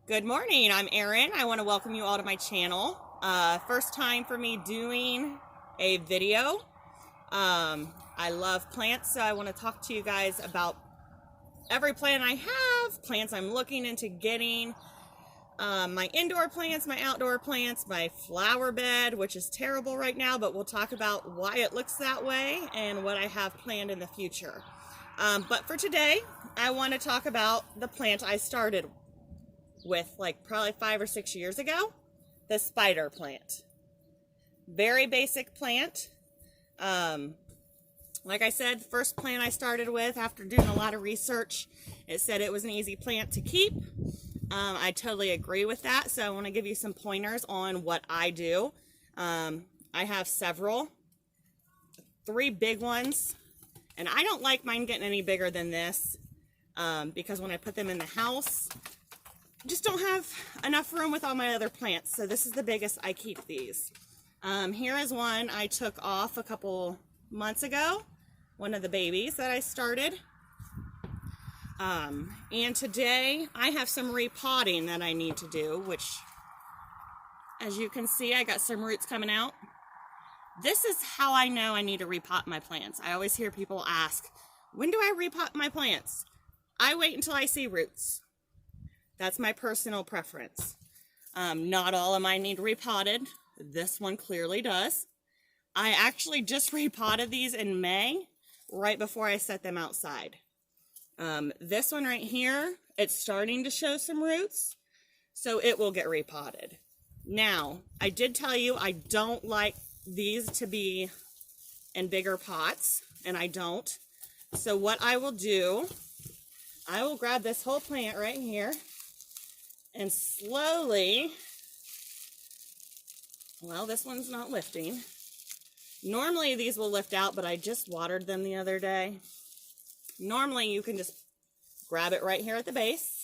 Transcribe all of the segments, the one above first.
Good morning, I'm Erin. I want to welcome you all to my channel. First time for me doing a video. I love plants, so I want to talk to you guys about every plant I have, plants I'm looking into getting, my indoor plants, my outdoor plants, my flower bed, which is terrible right now, but we'll talk about why it looks that way and what I have planned in the future. But for today, I want to talk about the plant I started with like probably 5 or 6 years ago, the spider plant. Very basic plant. Like I said, first plant I started with after doing a lot of research, it said it was an easy plant to keep. I totally agree with that, so I want to give you some pointers on what I do. I have several, 3 big ones, and I don't like mine getting any bigger than this because when I put them in the house, just don't have enough room with all my other plants, so this is the biggest I keep these. Here is one I took off a couple months ago, one of the babies that I started. And today I have some repotting that I need to do, which, as you can see, I got some roots coming out. This is how I know I need to repot my plants. I always hear people ask, when do I repot my plants? I wait until I see roots. That's my personal preference. Not all of mine need repotted. This one clearly does. I actually just repotted these in May, right before I set them outside. This one right here, it's starting to show some roots, so it will get repotted. Now, I did tell you I don't like these to be in bigger pots, and I don't. So what I will do, I will grab this whole plant right here, and slowly, well, this one's not lifting. Normally these will lift out, but I just watered them the other day. Normally you can just grab it right here at the base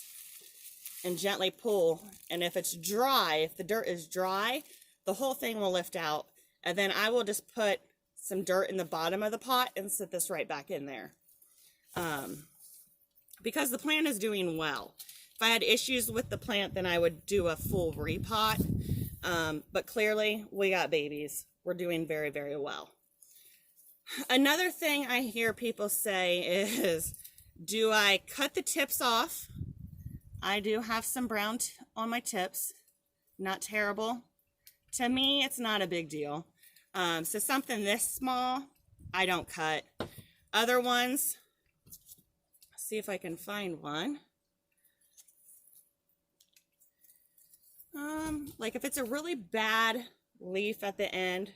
and gently pull. And if it's dry, if the dirt is dry, the whole thing will lift out. And then I will just put some dirt in the bottom of the pot and set this right back in there. Because the plant is doing well. If I had issues with the plant, then I would do a full repot. But clearly, we got babies. We're doing very, very well. Another thing I hear people say is, do I cut the tips off? I do have some brown on my tips. Not terrible. To me, it's not a big deal. So something this small, I don't cut. Other ones, see if I can find one. Like if it's a really bad leaf at the end,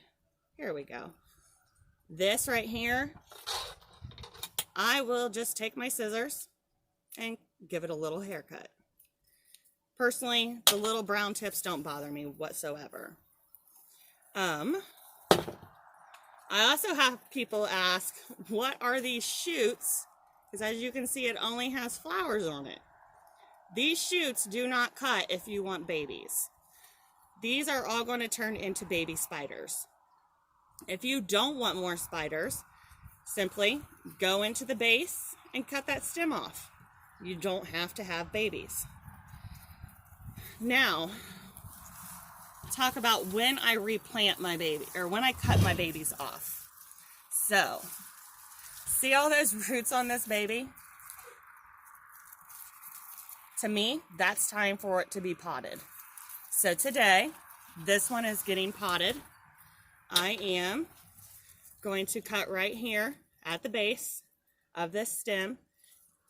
here we go. This right here, I will just take my scissors and give it a little haircut. Personally, the little brown tips don't bother me whatsoever. I also have people ask, what are these shoots? Because as you can see, it only has flowers on it. These shoots do not cut if you want babies. These are all going to turn into baby spiders. If you don't want more spiders, simply go into the base and cut that stem off. You don't have to have babies. Now, talk about when I replant my baby, or when I cut my babies off. So, see all those roots on this baby? To me, that's time for it to be potted. So today, this one is getting potted. I am going to cut right here at the base of this stem,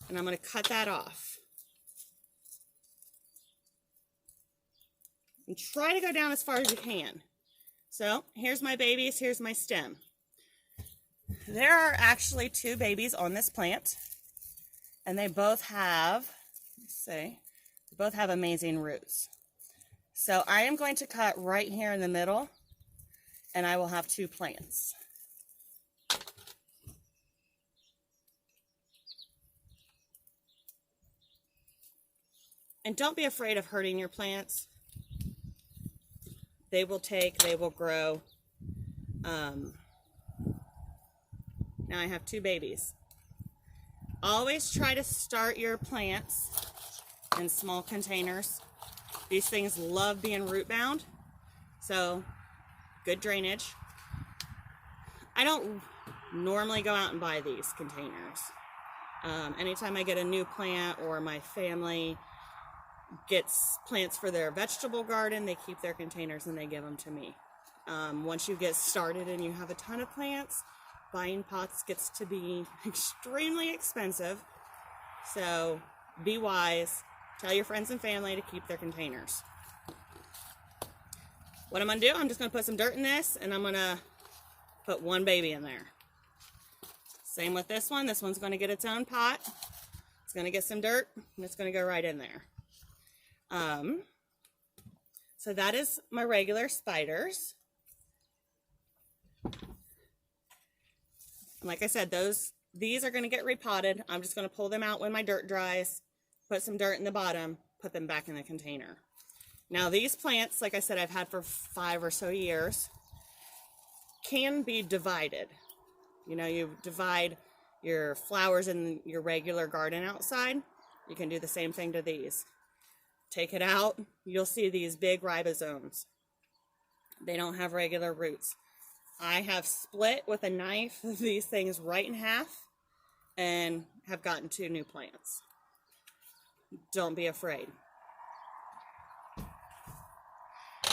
and I'm going to cut that off. And try to go down as far as you can. So here's my babies, here's my stem. There are actually 2 babies on this plant, and they both have, let's see, they both have amazing roots. So I am going to cut right here in the middle, and I will have 2 plants. And don't be afraid of hurting your plants. They will grow. Now I have 2 babies. Always try to start your plants in small containers. These things love being root bound, so good drainage. I don't normally go out and buy these containers. Anytime I get a new plant or my family gets plants for their vegetable garden, they keep their containers and they give them to me. Once you get started and you have a ton of plants, buying pots gets to be extremely expensive. So be wise. Tell your friends and family to keep their containers. What I'm going to do, I'm just going to put some dirt in this, and I'm going to put one baby in there. Same with this one. This one's going to get its own pot. It's going to get some dirt, and it's going to go right in there. So that is my regular spiders. And like I said, these are going to get repotted. I'm just going to pull them out when my dirt dries, put some dirt in the bottom, put them back in the container. Now these plants, like I said, I've had for 5 or so years, can be divided. You know, you divide your flowers in your regular garden outside. You can do the same thing to these. Take it out, you'll see these big ribosomes. They don't have regular roots. I have split with a knife these things right in half and have gotten 2 new plants. Don't be afraid.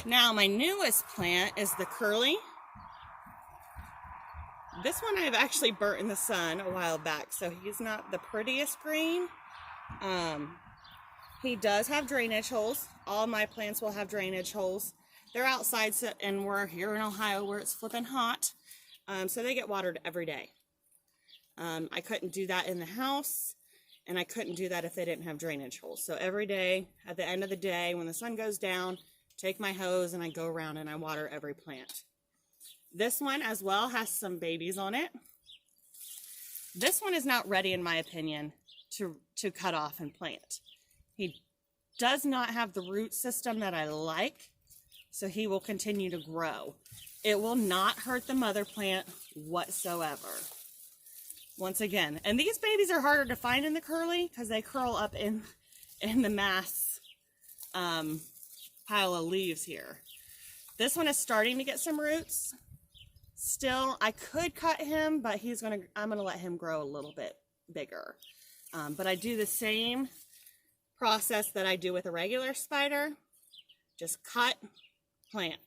Now my newest plant is the curly. This one I've actually burnt in the sun a while back, so he's not the prettiest green. He does have drainage holes. All my plants will have drainage holes. They're outside, and we're here in Ohio where it's flipping hot, so they get watered every day. I couldn't do that in the house, and I couldn't do that if they didn't have drainage holes. So every day, at the end of the day, when the sun goes down, take my hose and I go around and I water every plant. This one as well has some babies on it. This one is not ready, in my opinion, to cut off and plant. He does not have the root system that I like, so he will continue to grow. It will not hurt the mother plant whatsoever. Once again, and these babies are harder to find in the curly because they curl up in the mass pile of leaves here. This one is starting to get some roots. Still, I could cut him, but I'm gonna let him grow a little bit bigger. But I do the same process that I do with a regular spider. Just cut, plant.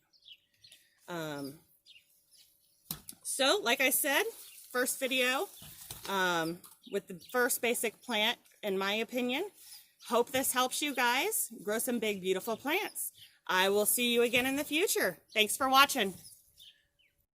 So, like I said, first video with the first basic plant, in my opinion. Hope this helps you guys grow some big, beautiful plants. I will see you again in the future. Thanks for watching.